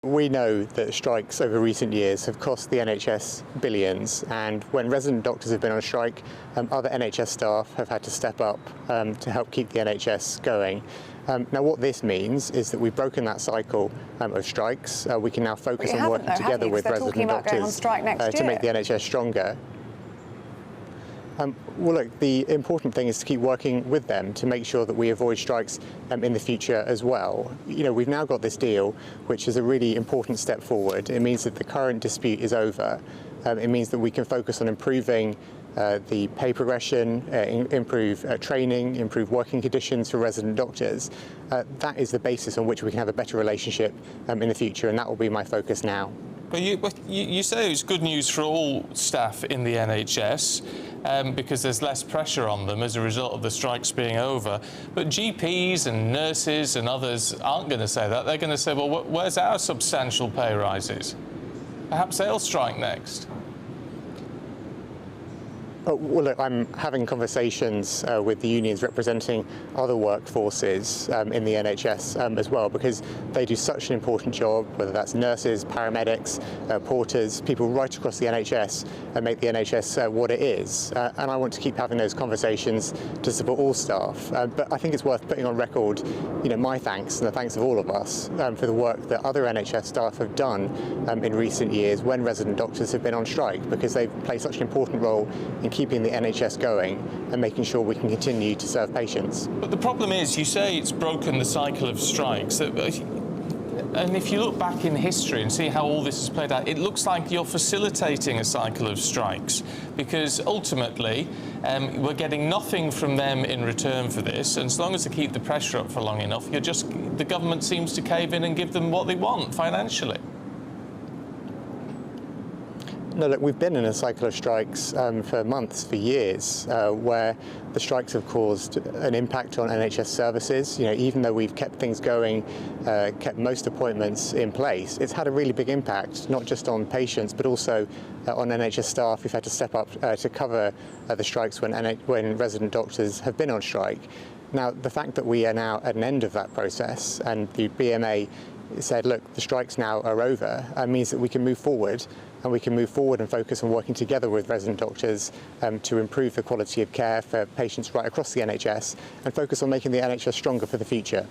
We know that strikes over recent years have cost the NHS billions, and when resident doctors have been on strike, other NHS staff have had to step up to help keep the NHS going. Now what this means is that we've broken that cycle of strikes. We can now focus on working together with resident doctors to make the NHS stronger. Well, look, the important thing is to keep working with them to make sure that we avoid strikes in the future as well. You know, we've now got this deal, which is a really important step forward. It means that the current dispute is over. It means that we can focus on improving the pay progression, improve training, improve working conditions for resident doctors. That is the basis on which we can have a better relationship in the future, and that will be my focus now. But you say it's good news for all staff in the NHS because there's less pressure on them as a result of the strikes being over. But GPs and nurses and others aren't going to say that. They're going to say, well, where's our substantial pay rises? Perhaps they'll strike next. Well, look, I'm having conversations with the unions representing other workforces in the NHS as well, because they do such an important job, whether that's nurses, paramedics, porters, people right across the NHS, and make the NHS what it is. And I want to keep having those conversations to support all staff. But I think it's worth putting on record, you know, my thanks and the thanks of all of us for the work that other NHS staff have done in recent years when resident doctors have been on strike, because they've played such an important role in keeping the NHS going and making sure we can continue to serve patients. But the problem is, you say it's broken the cycle of strikes. And if you look back in history and see how all this has played out, it looks like you're facilitating a cycle of strikes, because ultimately we're getting nothing from them in return for this, and as long as they keep the pressure up for long enough, the government seems to cave in and give them what they want financially. No, look, we've been in a cycle of strikes for months, for years, where the strikes have caused an impact on NHS services. You know, even though we've kept things going, kept most appointments in place, it's had a really big impact, not just on patients, but also on NHS staff who've had to step up to cover the strikes when resident doctors have been on strike. Now, the fact that we are now at an end of that process, and the BMA said, look, the strikes now are over, means that we can move forward, and we can move forward and focus on working together with resident doctors to improve the quality of care for patients right across the NHS and focus on making the NHS stronger for the future.